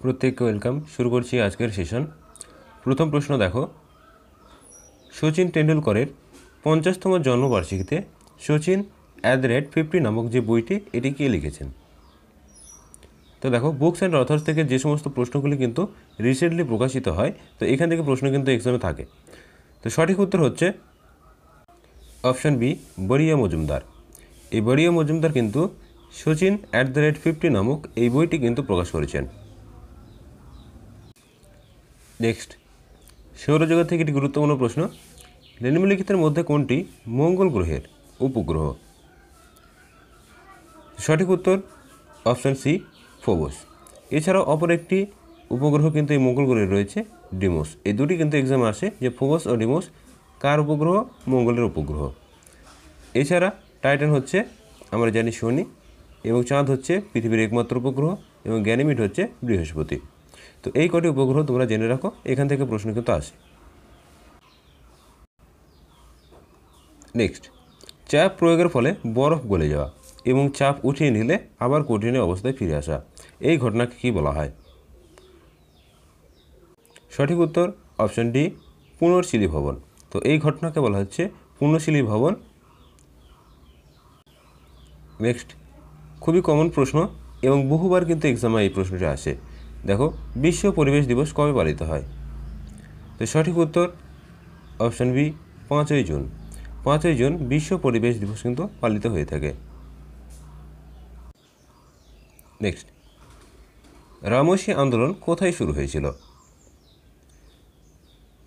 প্রত্যেককে ওয়েলকাম। শুরু করছি আজকের সেশন। প্রথম প্রশ্ন দেখো, সচিন টেন্ডুলকরের 50তম জন্মবার্ষিকীতে সচিন @50 নামক যে বইটি এটি কে লিখেছেন? তো দেখো, বুকস অ্যান্ড অথর্স থেকে যে সমস্ত প্রশ্নগুলি কিন্তু রিসেন্টলি প্রকাশিত হয়, তো এখান থেকে প্রশ্ন কিন্তু এক্সামে থাকে। তো সঠিক উত্তর হচ্ছে অপশন বি, বরিয়া মজুমদার। এই বরিয়া মজুমদার কিন্তু সচিন @50 নামক এই বইটি কিন্তু প্রকাশ করেছেন। নেক্সট, সৌরজগৎ থেকে একটি গুরুত্বপূর্ণ প্রশ্ন, নিম্নলিখিতের মধ্যে কোনটি মঙ্গল গ্রহের উপগ্রহ? সঠিক উত্তর অপশন সি, ফোবস। এছাড়াও অপর একটি উপগ্রহ কিন্তু এই মঙ্গল গ্রহে রয়েছে, ডিমোস। এই দুটি কিন্তু এক্সামে আসে যে ফোবস ও ডিমোস কার উপগ্রহ? মঙ্গলের উপগ্রহ। এছাড়া টাইটান হচ্ছে আমরা জানি শনি, এবং চাঁদ হচ্ছে পৃথিবীর একমাত্র উপগ্রহ, এবং গ্যানিমিড হচ্ছে বৃহস্পতি। তো এই কটি উপগ্রহ তোমরা জেনে রাখো, এখান থেকে প্রশ্ন কিন্তু আসে। নেক্সট, চাপ প্রয়োগের ফলে বরফ গলে যাওয়া এবং চাপ উঠিয়ে নিলে আবার কঠিন অবস্থায় ফিরে আসা, এই ঘটনাকে কী বলা হয়? সঠিক উত্তর অপশন ডি, পুনর্শীলী ভবন। তো এই ঘটনাকে বলা হচ্ছে পুনর্শীলী ভবন। নেক্সট, খুবই কমন প্রশ্ন এবং বহুবার কিন্তু এক্সামে এই প্রশ্নটি আসে। দেখো, বিশ্ব পরিবেশ দিবস কবে পালিত হয়? তো সঠিক উত্তর অপশন বি, 5ই জুন। 5ই জুন বিশ্ব পরিবেশ দিবস কিন্তু পালিত হয়ে থাকে। নেক্সট, রামসি আন্দোলন কোথায় শুরু হয়েছিল?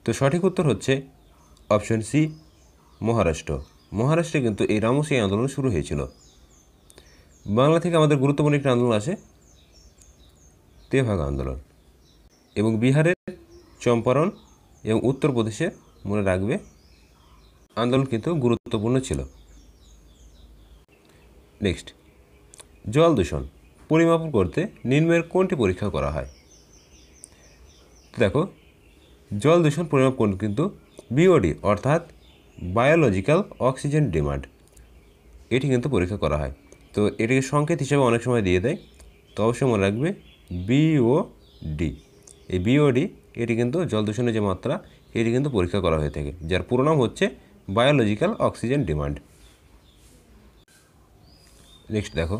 তো সঠিক উত্তর হচ্ছে অপশন সি, মহারাষ্ট্র। মহারাষ্ট্রে কিন্তু এই রামসি আন্দোলন শুরু হয়েছিল। বাংলা থেকে আমাদের গুরুত্বপূর্ণ একটি আন্দোলন আছে, তেভাগ আন্দোলন। এবং বিহারের চম্পারণ এবং উত্তরপ্রদেশে মনে রাখবে আন্দোলন কিন্তু গুরুত্বপূর্ণ ছিল। নেক্সট, জল দূষণ পরিমাপ করতে নিম্নের কোনটি পরীক্ষা করা হয়? দেখো, জল দূষণ পরিমাপ করতে কিন্তু বিওডি অর্থাৎ বায়োলজিক্যাল অক্সিজেন ডিমান্ড, এটি কিন্তু পরীক্ষা করা হয়। তো এটিকে সংকেত হিসেবে অনেক সময় দিয়ে দেয়, তো অবশ্যই মনে রাখবে বিওডি। এই বিওডি এটি কিন্তু জল দূষণের যে মাত্রা এটি কিন্তু পরীক্ষা করা হয়ে থাকে, যার পুরো নাম হচ্ছে বায়োলজিক্যাল অক্সিজেন ডিমান্ড। নেক্সট দেখো,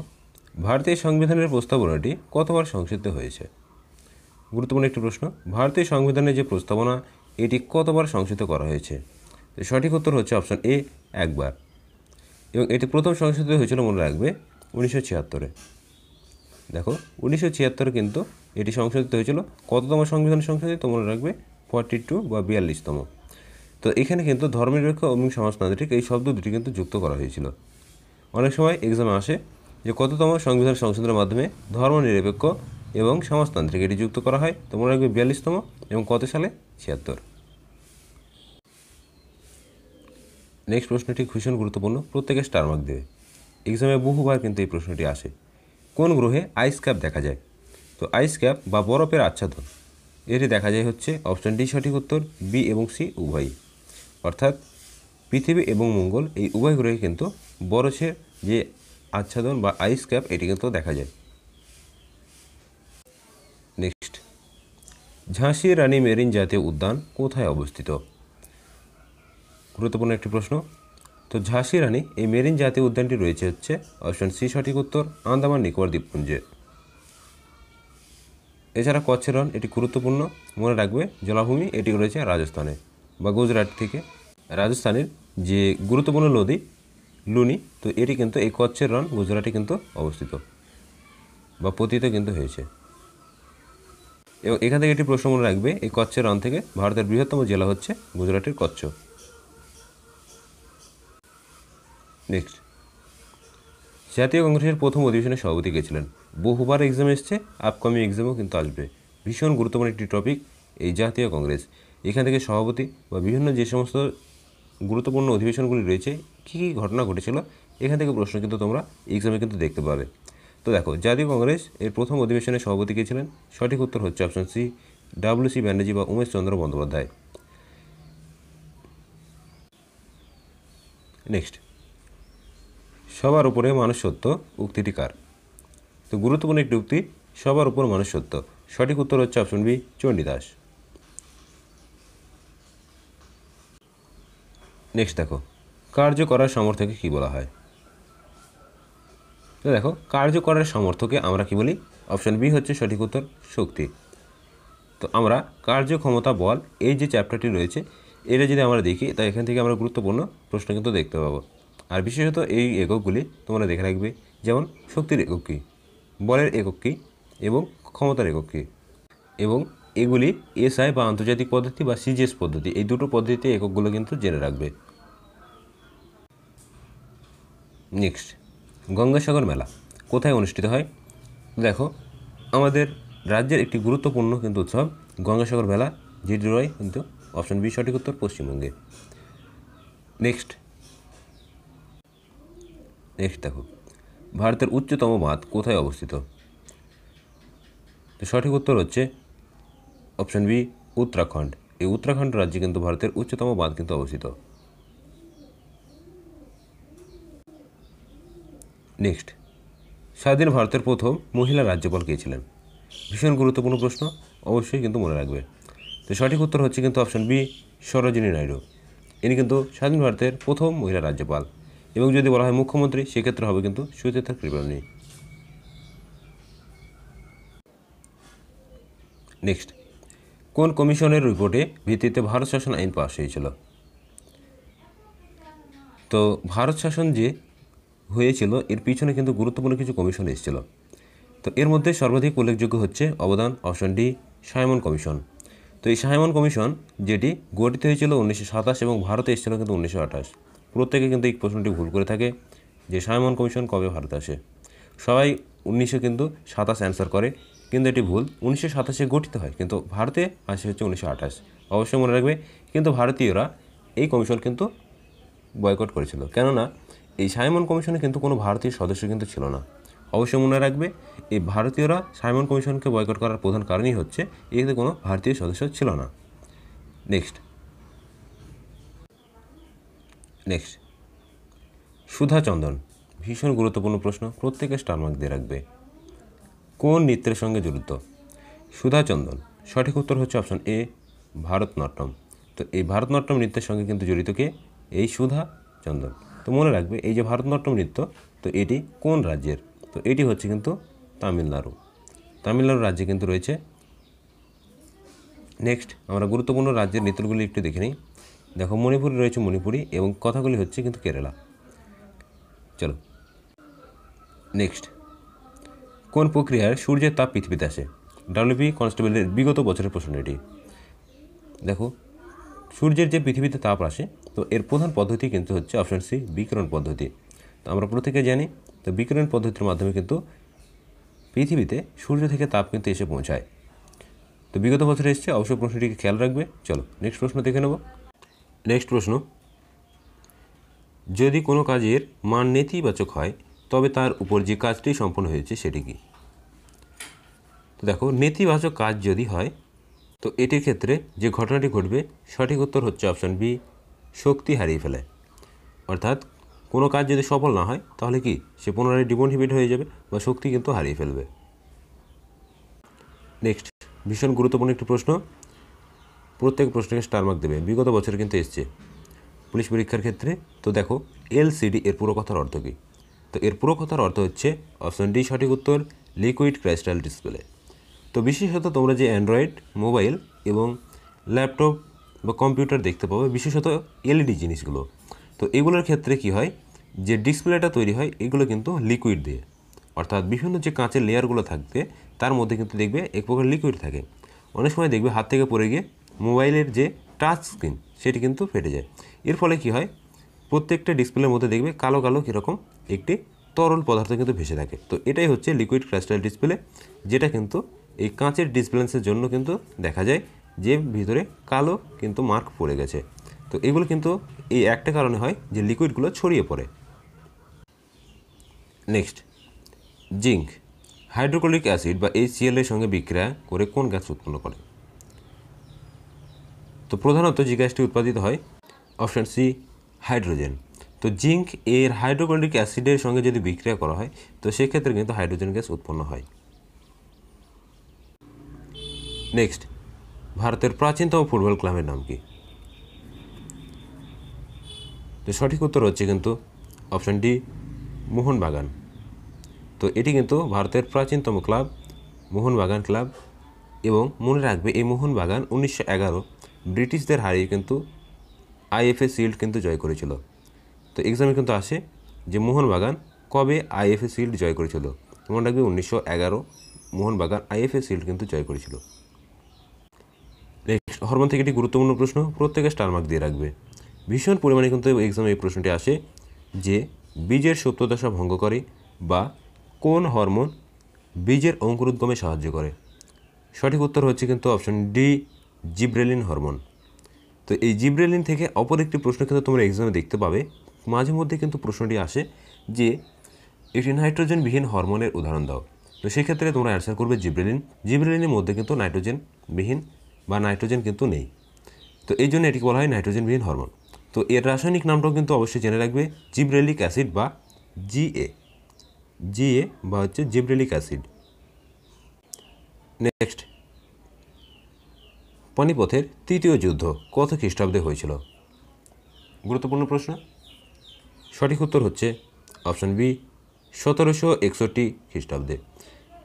ভারতীয় সংবিধানের প্রস্তাবনাটি কতবার সংশোধিত হয়েছে? গুরুত্বপূর্ণ একটি প্রশ্ন। ভারতীয় সংবিধানের যে প্রস্তাবনা এটি কতবার সংশোধিত করা হয়েছে? সঠিক উত্তর হচ্ছে অপশন এ, একবার। এবং এটি প্রথম সংশোধিত হয়েছিল মনে রাখবে 1976-এ। দেখো, 1976-এ কিন্তু এটি সংশোধিত হয়েছিল। কততম সংবিধান সংশোধিত মনে রাখবে? 42 বা 42তম। তো এখানে কিন্তু ধর্মনিরপেক্ষ এবং সমাজতান্ত্রিক এই শব্দ দুটি কিন্তু যুক্ত করা হয়েছিল। অনেক সময় এক্সামে আসে যে কততম সংবিধান সংশোধনের মাধ্যমে ধর্মনিরপেক্ষ এবং সমাজতান্ত্রিক এটি যুক্ত করা হয়, তো মনে রাখবে 42তম, এবং কত সালে? 76। নেক্সট প্রশ্নটি ভীষণ গুরুত্বপূর্ণ, প্রত্যেকে স্টার মার্ক দেবে। এক্সামে বহুবার কিন্তু এই প্রশ্নটি আসে, কোন গ্রহে আইস ক্যাপ দেখা যায়? তো আইস ক্যাপ বা বরফের আচ্ছাদন এটি দেখা যায় হচ্ছে অপশন ডি সঠিক উত্তর, বি এবং সি উভয়ই। অর্থাৎ পৃথিবী এবং মঙ্গল এই উভয় গ্রহে কিন্তু বরফের যে আচ্ছাদন বা আইস ক্যাপ এটি কিন্তু দেখা যায়। নেক্সট, ঝাঁসি রানী মেরিন জাতীয় উদ্যান কোথায় অবস্থিত? গুরুত্বপূর্ণ একটি প্রশ্ন। তো ঝাঁসি রানী এই মেরিন জাতীয় উদ্যানটি রয়েছে হচ্ছে অপশন সি সঠিক উত্তর, আন্দামান নিকোবর দ্বীপপুঞ্জে। এছাড়া কচ্ছের রণ এটি গুরুত্বপূর্ণ, মনে রাখবে জলাভূমি এটি রয়েছে রাজস্থানে বা গুজরাট থেকে। রাজস্থানের যে গুরুত্বপূর্ণ নদী লুনি, তো এটি কিন্তু এই কচ্ছের রণ গুজরাটে কিন্তু অবস্থিত বা পতিত কিন্তু হয়েছে। এবং এখান থেকে একটি প্রশ্ন মনে রাখবে, এই কচ্ছের রণ থেকে ভারতের বৃহত্তম জেলা হচ্ছে গুজরাটের কচ্ছ। নেক্সট, জাতীয় কংগ্রেসের প্রথম অধিবেশনে সভাপতি কে ছিলেন? বহুবার এক্সাম এসছে, আপকামিং এক্সামেও কিন্তু আসবে। ভীষণ গুরুত্বপূর্ণ একটি টপিক এই জাতীয় কংগ্রেস। এখান থেকে সভাপতি বা বিভিন্ন যে সমস্ত গুরুত্বপূর্ণ অধিবেশনগুলি রয়েছে কী কী ঘটনা ঘটেছিল এখান থেকে প্রশ্ন কিন্তু তোমরা এক্সামে কিন্তু দেখতে পাবে। তো দেখো, জাতীয় কংগ্রেস এর প্রথম অধিবেশনের সভাপতি কে ছিলেন? সঠিক উত্তর হচ্ছে অপশন সি, WC ব্যানার্জি বা উমেশ চন্দ্র বন্দ্যোপাধ্যায়। নেক্সট, সবার উপরে মানুষ সত্য উক্তিটি কার? তো গুরুত্বপূর্ণ একটি উক্তি, সবার উপর মানুষ সত্য। সঠিক উত্তর হচ্ছে অপশন বি চণ্ডীদাস। নেক্সট দেখো, কার্য করার সামর্থ্যকে কী বলা হয়? তো দেখো, কার্য করার সামর্থ্যকে আমরা কি বলি? অপশন বি হচ্ছে সঠিক উত্তর শক্তি। তো আমরা কার্যক্ষমতা বল এই যে চ্যাপ্টারটি রয়েছে এটা যদি আমরা দেখি তাই এখান থেকে আমরা গুরুত্বপূর্ণ প্রশ্ন কিন্তু দেখতে পাবো। আর বিশেষত এই এককগুলি তোমরা দেখে রাখবে, যেমন শক্তির একক কী, বলের একক কী এবং ক্ষমতার একক কী, এবং এগুলি এসআই বা আন্তর্জাতিক পদ্ধতি বা সিজিএস পদ্ধতি এই দুটো পদ্ধতিতে এককগুলো কিন্তু জেনে রাখবে। নেক্সট, গঙ্গাসাগর মেলা কোথায় অনুষ্ঠিত হয়? দেখো, আমাদের রাজ্যের একটি গুরুত্বপূর্ণ কিন্তু উৎসব গঙ্গাসাগর মেলা, যেটি রয় কিন্তু অপশন বি সঠিক উত্তর পশ্চিমবঙ্গে। নেক্সট দেখো, ভারতের উচ্চতম বাঁধ কোথায় অবস্থিত? তো সঠিক উত্তর হচ্ছে অপশন বি উত্তরাখণ্ড। এই উত্তরাখণ্ড রাজ্যে কিন্তু ভারতের উচ্চতম বাঁধ কিন্তু অবস্থিত। নেক্সট, স্বাধীন ভারতের প্রথম মহিলা রাজ্যপাল কে ছিলেন? ভীষণ গুরুত্বপূর্ণ প্রশ্ন, অবশ্যই কিন্তু মনে রাখবে। তো সঠিক উত্তর হচ্ছে কিন্তু অপশন বি সরোজিনী নাইডু। ইনি কিন্তু স্বাধীন ভারতের প্রথম মহিলা রাজ্যপাল, এবং যদি বলা হয় মুখ্যমন্ত্রী সেক্ষেত্রে হবে কিন্তু সুচেতা কৃপলানি। নেক্সট, কোন কমিশনের রিপোর্টে ভিত্তিতে ভারত শাসন আইন পাশ হয়েছিল? তো ভারত শাসন যে হয়েছিল এর পিছনে কিন্তু গুরুত্বপূর্ণ কিছু কমিশন এসেছিল। তো এর মধ্যে সর্বাধিক উল্লেখযোগ্য হচ্ছে অবদান অপশন ডি সাইমন কমিশন। তো এই সাইমন কমিশন যেটি গঠিত হয়েছিল 1927 এবং ভারতে এসেছিল কিন্তু 1928। প্রত্যেকে কিন্তু এই প্রশ্নটি ভুল করে থাকে যে সাইমন কমিশন কবে ভারতে আসে। সবাই 1927 অ্যান্সার করে, কিন্তু এটি ভুল। 1927 গঠিত হয়, কিন্তু ভারতে আসে হচ্ছে 1928। অবশ্যই মনে রাখবে, কিন্তু ভারতীয়রা এই কমিশন কিন্তু বয়কট করেছিল, কেননা এই সাইমন কমিশনে কিন্তু কোনো ভারতীয় সদস্য কিন্তু ছিল না। অবশ্যই মনে রাখবে, এই ভারতীয়রা সাইমন কমিশনকে বয়কট করার প্রধান কারণই হচ্ছে এতে কোনো ভারতীয় সদস্য ছিল না। নেক্সট সুধা চন্দন, ভীষণ গুরুত্বপূর্ণ প্রশ্ন, প্রত্যেকে স্টার মার্ক দিয়ে রাখবে। কোন নৃত্যের সঙ্গে জড়িত সুধা চন্দন? সঠিক উত্তর হচ্ছে অপশন এ ভারতনাট্যম। তো এই ভারতনাট্যম নৃত্যের সঙ্গে কিন্তু জড়িত কে? এই সুধা চন্দন। তো মনে রাখবে, এই যে ভারতনাট্যম নৃত্য, তো এটি কোন রাজ্যের? তো এটি হচ্ছে কিন্তু তামিলনাড়ু। তামিলনাড়ু রাজ্যে কিন্তু রয়েছে। নেক্সট, আমরা গুরুত্বপূর্ণ রাজ্যের নৃত্যগুলি একটু দেখে নিই। দেখো, মণিপুরে রয়েছে মণিপুরি এবং কথাগুলি হচ্ছে কিন্তু কেরালা। চলো নেক্সট, কোন প্রক্রিয়ায় সূর্যের তাপ পৃথিবীতে আসে? ডাব্লিউপি কনস্টেবলের বিগত বছরের প্রশ্ন এটি। দেখো, সূর্যের যে পৃথিবীতে তাপ আসে, তো এর প্রধান পদ্ধতি কিন্তু হচ্ছে অপশন সি বিকিরণ পদ্ধতি। তো আমরা প্রত্যেকে জানি, তো বিকিরণ পদ্ধতির মাধ্যমে কিন্তু পৃথিবীতে সূর্য থেকে তাপ কিন্তু এসে পৌঁছায়। তো বিগত বছরে এসছে, অবশ্যই প্রশ্নটিকে খেয়াল রাখবে। চলো নেক্সট প্রশ্ন দেখে নেব। নেক্সট প্রশ্ন, যদি কোনো কাজের মান নেতিবাচক হয় তবে তার উপর যে কাজটি সম্পন্ন হয়েছে সেটি কি? তো দেখো, নেতিবাচক কাজ যদি হয় তো এটির ক্ষেত্রে যে ঘটনাটি ঘটবে সঠিক উত্তর হচ্ছে অপশন বি শক্তি হারিয়ে ফেলে। অর্থাৎ কোনো কাজ যদি সফল না হয় তাহলে কি সে পুনরায় ডিমোটিভেট হয়ে যাবে বা শক্তি কিন্তু হারিয়ে ফেলবে। নেক্সট, ভীষণ গুরুত্বপূর্ণ একটি প্রশ্ন, প্রত্যেক প্রশ্নকে স্টার মার্ক দেবে, বিগত বছরে কিন্তু এসছে পুলিশ পরীক্ষার ক্ষেত্রে। তো দেখো, এলসিডি এর পুরো কথার অর্থ কী? তো এর পুরো কথার অর্থ হচ্ছে অপশন ডি সঠিক উত্তর লিকুইড ক্রাইস্টাল ডিসপ্লে। তো বিশেষত তোমরা যে অ্যান্ড্রয়েড মোবাইল এবং ল্যাপটপ বা কম্পিউটার দেখতে পাবে, বিশেষত এলইডি জিনিসগুলো, তো এগুলোর ক্ষেত্রে কি হয়, যে ডিসপ্লেটা তৈরি হয় এগুলো কিন্তু লিকুইড দিয়ে। অর্থাৎ বিভিন্ন যে কাঁচের লেয়ারগুলো থাকবে তার মধ্যে কিন্তু দেখবে এক প্রকার লিকুইড থাকে। অনেক সময় দেখবে হাত থেকে পড়ে গিয়ে মোবাইলের যে টাচ স্ক্রিন সেটি কিন্তু ফেটে যায়। এর ফলে কি হয়, প্রত্যেকটা ডিসপ্লের মধ্যে দেখবে কালো কালো কীরকম একটি তরল পদার্থ কিন্তু ভেসে থাকে। তো এটাই হচ্ছে লিকুইড ক্রাইস্টাল ডিসপ্লে, যেটা কিন্তু এই কাঁচের ডিসপ্লেন্সের জন্য কিন্তু দেখা যায় যে ভিতরে কালো কিন্তু মার্ক পড়ে গেছে। তো এগুলো কিন্তু এই একটা কারণে হয় যে লিকুইডগুলো ছড়িয়ে পড়ে। নেক্সট, জিঙ্ক হাইড্রোক্লোরিক অ্যাসিড বা HCl এর সঙ্গে বিক্রিয়া করে কোন গ্যাস উৎপন্ন করে? তো প্রধানত যে গ্যাসটি উৎপাদিত হয় অপশান সি হাইড্রোজেন। তো জিঙ্ক এর হাইড্রোক্লোরিক অ্যাসিডের সঙ্গে যদি বিক্রিয়া করা হয় তো সেক্ষেত্রে কিন্তু হাইড্রোজেন গ্যাস উৎপন্ন হয়। নেক্সট, ভারতের প্রাচীনতম ফুটবল ক্লাবের নাম কি? তো সঠিক উত্তর হচ্ছে কিন্তু অপশন ডি, মোহনবাগান। তো এটি কিন্তু ভারতের প্রাচীনতম ক্লাব মোহনবাগান ক্লাব। এবং মনে রাখবে এই মোহনবাগান 1911 ব্রিটিশদের হারিয়ে কিন্তু আইএফএ শিল্ড কিন্তু জয় করেছিল। তো এক্সামে কিন্তু আসে যে মোহনবাগান কবে আইএফএ শিল্ড জয় করেছিল। মনে রাখবে 1911 মোহনবাগান আইএফএ শিল্ড কিন্তু জয় করেছিল। নেক্সট, হরমোন থেকে একটি গুরুত্বপূর্ণ প্রশ্ন, প্রত্যেকে স্টার মার্ক দিয়ে রাখবে। ভীষণ পরিমাণে কিন্তু এক্সামে এই প্রশ্নটি আসে যে বীজের সুপ্তদশা ভঙ্গ করে বা কোন হরমোন বীজের অঙ্কুরোদ্গমে সাহায্য করে? সঠিক উত্তর হচ্ছে কিন্তু অপশন ডি, জিব্রেলিন হরমোন। তো এই জিব্রেলিন থেকে অপর একটি প্রশ্ন কিন্তু তোমরা এক্সামে দেখতে পাবে, মাঝে মধ্যে কিন্তু প্রশ্নটি আসে যে একটি নাইট্রোজেনবিহীন হরমোনের উদাহরণ দাও। তো সেক্ষেত্রে তোমরা অ্যান্সার করবে জিব্রেলিন। জিব্রেলিনের মধ্যে কিন্তু নাইট্রোজেনবিহীন বা নাইট্রোজেন কিন্তু নেই, তো এই জন্য এটিকে বলা হয় নাইট্রোজেনবিহীন হরমোন। তো এর রাসায়নিক নামটাও কিন্তু অবশ্যই জেনে রাখবে, জিব্রেলিক অ্যাসিড বা জিএ বা হচ্ছে জিব্রেলিক অ্যাসিড। নেক্সট, পানিপথের তৃতীয় যুদ্ধ কত খ্রিস্টাব্দে হয়েছিল? গুরুত্বপূর্ণ প্রশ্ন। সঠিক উত্তর হচ্ছে অপশন বি, 1761 খ্রিস্টাব্দে।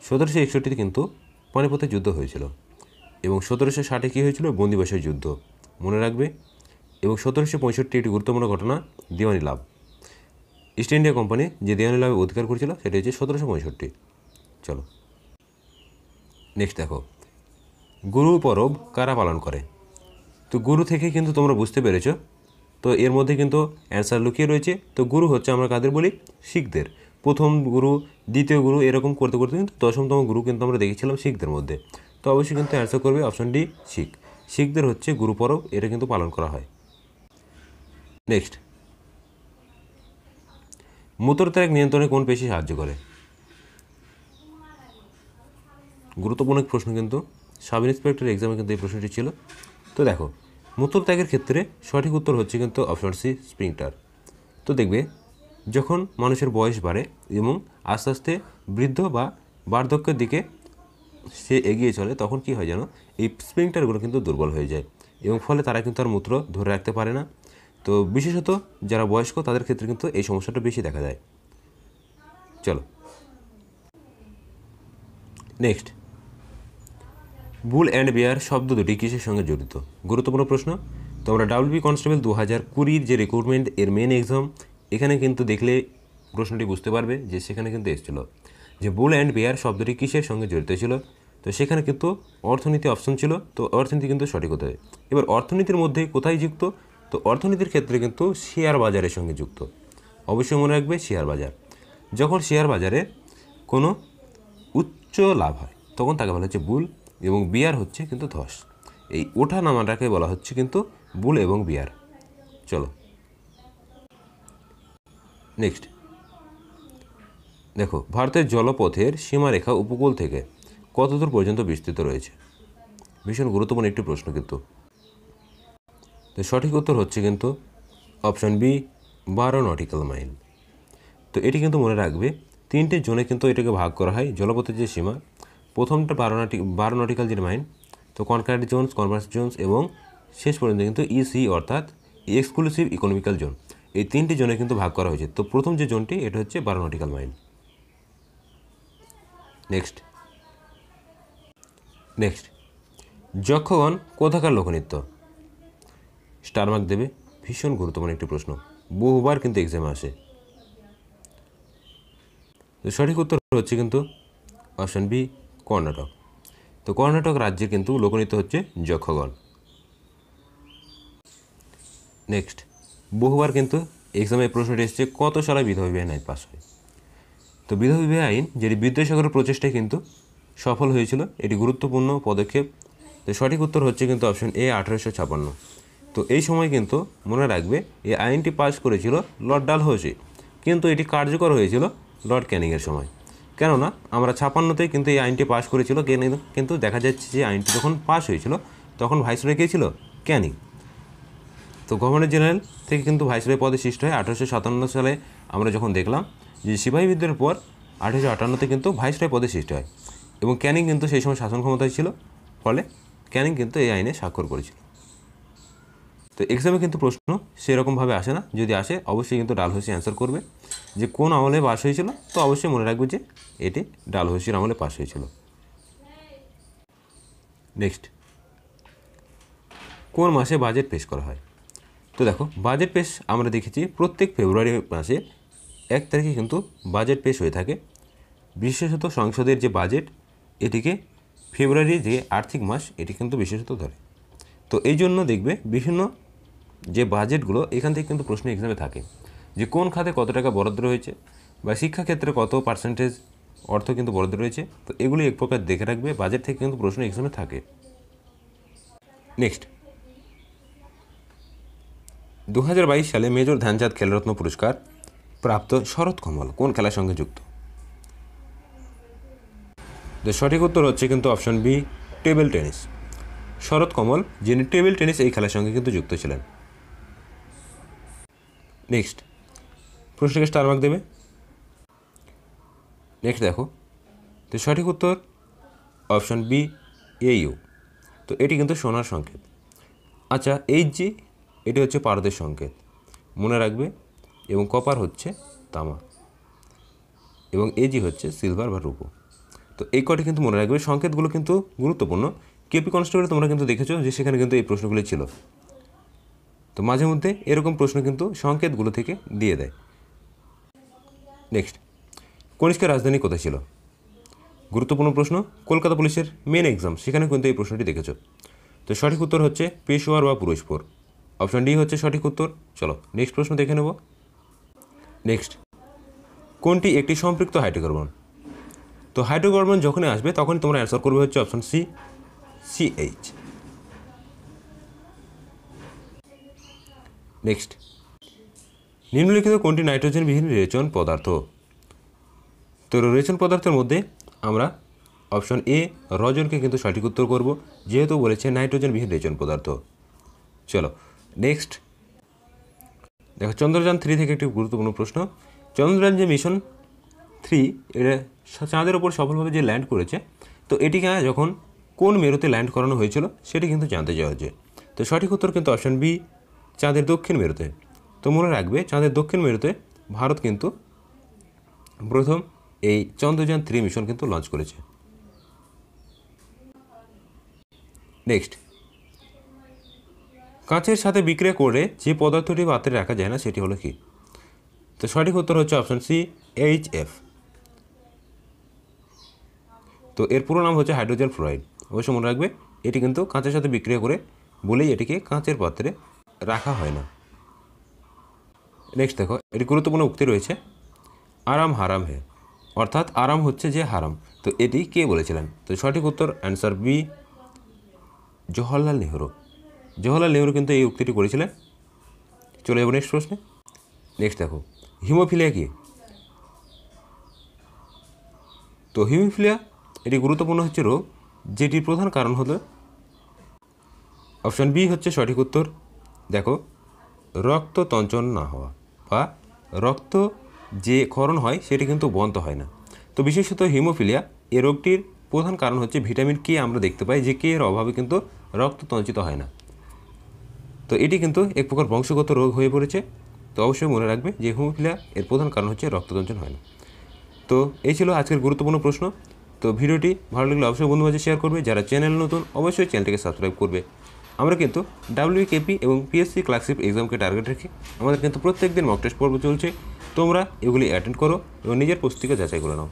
1761 কিন্তু পানিপথের যুদ্ধ হয়েছিল। এবং 1760 কী হয়েছিল? বন্দিবাসের যুদ্ধ, মনে রাখবে। এবং 1765 একটি গুরুত্বপূর্ণ ঘটনা, দিওয়ানি লাভ। ইস্ট ইন্ডিয়া কোম্পানি যে দিওয়ানি লাভে অধিকার করেছিল সেটা হচ্ছে 1765। চলো নেক্সট দেখো, গুরু পরব কারা পালন করে? তো গুরু থেকে কিন্তু তোমরা বুঝতে পেরেছ, তো এর মধ্যে কিন্তু অ্যান্সার লুকিয়ে রয়েছে। তো গুরু হচ্ছে আমরা কাদের বলি? শিখদের। প্রথম গুরু, দ্বিতীয় গুরু, এরকম করতে করতে কিন্তু 10তম গুরু কিন্তু আমরা দেখেছিলাম শিখদের মধ্যে। তো অবশ্যই কিন্তু অ্যান্সার করবে অপশন ডি, শিখ। শিখদের হচ্ছে গুরু পরব, এটা কিন্তু পালন করা হয়। নেক্সট, মূত্রত্যাগ নিয়ন্ত্রণে কোন পেশি সাহায্য করে? গুরুত্বপূর্ণ এক প্রশ্ন, কিন্তু সাব ইন্সপেক্টর এক্সামে কিন্তু এই প্রশ্নটি ছিল। তো দেখো, মূত্রত্যাগের ক্ষেত্রে সঠিক উত্তর হচ্ছে কিন্তু অপশন সি, স্প্রিংটার। তো দেখবে যখন মানুষের বয়স বাড়ে এবং আস্তে আস্তে বৃদ্ধ বা বার্ধক্যের দিকে সে এগিয়ে চলে, তখন কি হয় জানো? এই স্প্রিংটারগুলো কিন্তু দুর্বল হয়ে যায় এবং ফলে তারা কিন্তু আর মূত্র ধরে রাখতে পারে না। তো বিশেষত যারা বয়স্ক তাদের ক্ষেত্রে কিন্তু এই সমস্যাটা বেশি দেখা যায়। চলো নেক্সট, বুল অ্যান্ড বেয়ার শব্দ দুটি কিসের সঙ্গে জড়িত? গুরুত্বপূর্ণ প্রশ্ন। তোমরা ডাব্লিউবি কনস্টেবল 2020 যে রিক্রুটমেন্ট এর মেন এক্সাম, এখানে কিন্তু দেখলে প্রশ্নটি বুঝতে পারবে যে সেখানে কিন্তু এসেছিল যে বুল অ্যান্ড বেয়ার শব্দটি কিসের সঙ্গে জড়িত ছিল। তো সেখানে কিন্তু অর্থনীতি অপশন ছিল, তো অর্থনীতি কিন্তু সঠিক হতে হয়। এবার অর্থনীতির মধ্যে কোথায় যুক্ত? তো অর্থনীতির ক্ষেত্রে কিন্তু শেয়ার বাজারের সঙ্গে যুক্ত। অবশ্যই মনে রাখবে শেয়ার বাজার। যখন শেয়ার বাজারে কোনো উচ্চ লাভ হয় তখন তাকে বলা হচ্ছে বুল, এবং বিয়ার হচ্ছে কিন্তু ধস। এই ওঠা নামাটাকে বলা হচ্ছে কিন্তু বুল এবং বিয়ার। চলো নেক্সট দেখো, ভারতের জলপথের সীমারেখা উপকূল থেকে কত দূর পর্যন্ত বিস্তৃত রয়েছে? ভীষণ গুরুত্বপূর্ণ একটি প্রশ্ন কিন্তু। তো সঠিক উত্তর হচ্ছে কিন্তু অপশন বি, 12 নটিক্যাল মাইল। তো এটি কিন্তু মনে রাখবে, তিনটে জোনে কিন্তু এটাকে ভাগ করা হয় জলপথের যে সীমা। প্রথমটা 12 নটিক্যাল যে মাইল, তো কনক্রিট জোনস, কনভার্স জোনস, এবং শেষ পর্যন্ত কিন্তু ইসি অর্থাৎ এক্সক্লুসিভ ইকোনমিক্যাল জোন। এই তিনটি জোনে কিন্তু ভাগ করা হয়েছে। তো প্রথম যে জোনটি এটা হচ্ছে 12 নটিক্যাল মাইল। নেক্সট, যক্ষগণ কোথাকার লোকনৃত্য? স্টার মার্ক দেবে, ভীষণ গুরুত্বপূর্ণ একটি প্রশ্ন, বহুবার কিন্তু এক্সামে আসে। তো সঠিক উত্তর হচ্ছে কিন্তু অপশন বি, কর্ণাটক। তো কর্ণাটক রাজ্যের কিন্তু লোকনৃত্য হচ্ছে যক্ষগণ। নেক্সট, বহুবার কিন্তু এক্সামে প্রশ্নটি এসেছে কত সালে বিধবা বিবাহ আইন পাস হয়? তো বিধবা বিবাহ আইন যেটি বিদ্যাসাগরের প্রচেষ্টায় কিন্তু সফল হয়েছিল, এটি গুরুত্বপূর্ণ পদক্ষেপ। তো সঠিক উত্তর হচ্ছে কিন্তু অপশন এ, 1856। তো এই সময় কিন্তু মনে রাখবে এই আইনটি পাস করেছিল লর্ড ডালহৌসি, কিন্তু এটি কার্যকর হয়েছিল লর্ড ক্যানিংয়ের সময়। কেননা আমরা 56তেই কিন্তু এই আইনটি পাস করেছিল, কিন্তু দেখা যাচ্ছে যে আইনটি যখন পাস হয়েছিল তখন ভাইসরয় কে ছিল? ক্যানিং। তো গভর্নর জেনারেল থেকে কিন্তু ভাইসরয় পদে সৃষ্টি হয় 1857 সালে। আমরা যখন দেখলাম যে সিপাহী বিদ্রোহের পর 1858তে কিন্তু ভাইসরয় পদে সৃষ্টি হয়, এবং ক্যানিং কিন্তু সেই সময় শাসন ক্ষমতায় ছিল। ফলে ক্যানিং কিন্তু এই আইনে স্বাক্ষর করেছিল। তো এক্সামে কিন্তু প্রশ্ন সেরকমভাবে আসে না, যদি আসে অবশ্যই কিন্তু ডালহৌসি অ্যান্সার করবে যে কোন আমলে পাস হয়েছিল। তো অবশ্যই মনে রাখবে যে এটি ডালহৌসির আমলে পাস হয়েছিল। নেক্সট, কোন মাসে বাজেট পেশ করা হয়? তো দেখো, বাজেট পেশ আমরা দেখেছি প্রত্যেক ফেব্রুয়ারি মাসে 1 তারিখে কিন্তু বাজেট পেশ হয়ে থাকে। বিশেষত সংসদের যে বাজেট, এটিকে ফেব্রুয়ারি যে আর্থিক মাস এটি কিন্তু বিশেষত ধরে। তো এই জন্য দেখবে বিভিন্ন যে বাজেটগুলো এখান থেকে কিন্তু প্রশ্ন এক্সামে থাকে যে কোন খাতে কত টাকা বরাদ্দ রয়েছে বা শিক্ষাক্ষেত্রে কত পার্সেন্টেজ অর্থ কিন্তু বরাদ্দ রয়েছে। তো এগুলি এক প্রকার দেখে রাখবে, বাজেট থেকে কিন্তু প্রশ্ন এক্সামে থাকে। নেক্সট, 2022 সালে মেজর ধ্যানচাঁদ খেলরত্ন পুরস্কার প্রাপ্ত শরৎ কমল কোন খেলার সঙ্গে যুক্ত? তো সঠিক উত্তর হচ্ছে কিন্তু অপশন বি, টেবিল টেনিস। শরৎ কমল যিনি টেবিল টেনিস এই খেলার সঙ্গে কিন্তু যুক্ত ছিলেন। নেক্সট, প্রশ্নকে স্টার মার্ক দেবে। নেক্সট দেখো, তো সঠিক উত্তর অপশন বি, AU। তো এটি কিন্তু সোনার সংকেত। আচ্ছা, HG এটি হচ্ছে পারদের সংকেত, মনে রাখবে। এবং কপার হচ্ছে তামা, এবং AG হচ্ছে সিলভার বা রূপো। তো এই কটি কিন্তু মনে রাখবে, সংকেতগুলো কিন্তু গুরুত্বপূর্ণ। কেপি কনস্টেবলে তোমরা কিন্তু দেখেছো যে সেখানে কিন্তু এই প্রশ্নগুলি ছিল। তো মাঝে মধ্যে এরকম প্রশ্ন কিন্তু সংকেতগুলো থেকে দিয়ে দেয়। নেক্সট, কনিষ্কের রাজধানী কোথায় ছিল? গুরুত্বপূর্ণ প্রশ্ন, কলকাতা পুলিশের মেন এক্সাম সেখানে কিন্তু এই প্রশ্নটি দেখেছো। তো সঠিক উত্তর হচ্ছে পেশোয়ার বা পুরস্পুর। অপশন ডি হচ্ছে সঠিক উত্তর। চলো নেক্সট প্রশ্ন দেখে নেব। নেক্সট, কোনটি একটি সম্পৃক্ত হাইড্রোকার্বন? তো হাইড্রোকার্বন যখনই আসবে তখনই তোমরা অ্যান্সার করবে হচ্ছে অপশন সি, CH। নেক্সট, নিম্নলিখিত কোনটি নাইট্রোজেনবিহীন রেচন পদার্থ? তো রেচন পদার্থের মধ্যে আমরা অপশন এ রজনকে কিন্তু সঠিক উত্তর করব, যেহেতু বলেছে নাইট্রোজেনবিহীন রেচন পদার্থ। চলো নেক্সট দেখো, চন্দ্রযান 3 থেকে একটি গুরুত্বপূর্ণ প্রশ্ন। চন্দ্রযান যে মিশন 3 এটা চাঁদের ওপর সফলভাবে যে ল্যান্ড করেছে, তো এটিকে যখন কোন মেরুতে ল্যান্ড করানো হয়েছিল সেটি কিন্তু জানতে চাওয়া হয়েছে। তো সঠিক উত্তর কিন্তু অপশন বি, চাঁদের দক্ষিণ মেরুতে। তো মনে রাখবে, চাঁদের দক্ষিণ মেরুতে ভারত কিন্তু প্রথম এই চন্দ্রযান 3 মিশন কিন্তু লঞ্চ করেছে। নেক্সট, কাঁচের সাথে বিক্রিয়া করে যে পদার্থটি পাত্রে রাখা যায় না সেটি হলো কি? তো সঠিক উত্তর হচ্ছে অপশন সি, HF। তো এর পুরো নাম হচ্ছে হাইড্রোজেন ফ্লোরাইড। অবশ্য মনে রাখবে, এটি কিন্তু কাঁচের সাথে বিক্রিয়া করে বলেই এটিকে কাঁচের পাত্রে রাখা হয় না। নেক্সট দেখো, এটি গুরুত্বপূর্ণ উক্তি রয়েছে, আরাম হারাম হে, অর্থাৎ আরাম হচ্ছে যে হারাম। তো এটি কে বলেছিলেন? তো সঠিক উত্তর অ্যান্সার বি, জওহরলাল নেহরু। জওহরলাল নেহরু কিন্তু এই উক্তিটি করেছিলেন। চলে যাবো নেক্সট প্রশ্নে। নেক্সট দেখো, হিমোফিলিয়া কি? তো হিমোফিলিয়া এটি গুরুত্বপূর্ণ হচ্ছে রোগ, যেটির প্রধান কারণ হলো অপশন বি হচ্ছে সঠিক উত্তর। দেখো, রক্ত তঞ্চন না হওয়া বা রক্ত যে ক্ষরণ হয় সেটি কিন্তু বন্ধ হয় না। তো বিশেষত হিমোফিলিয়া এই রোগটির প্রধান কারণ হচ্ছে ভিটামিন কে। আমরা দেখতে পাই যে কে এর অভাবে কিন্তু রক্ত তঞ্চিত হয় না। তো এটি কিন্তু এক প্রকার বংশগত রোগ হয়ে পড়েছে। তো অবশ্যই মনে রাখবে যে হিমোফিলিয়া এর প্রধান কারণ হচ্ছে রক্ততঞ্চন হয় না। তো এই ছিল আজকের গুরুত্বপূর্ণ প্রশ্ন। তো ভিডিওটি ভালো লাগলে অবশ্যই বন্ধু মাঝে শেয়ার করবে, যারা চ্যানেল নতুন অবশ্যই চ্যানেলটিকে সাবস্ক্রাইব করবে। আমরা কিন্তু WKP এবং PSC ক্লার্কশিপ এক্সামকে টার্গেট রেখে আমাদের কিন্তু প্রত্যেক দিন মক টেস্ট পর্ব চলছে। তোমরা এগুলি অ্যাটেন্ড করো এবং নিজের প্রস্তুতিকে যাচাই করে নাও।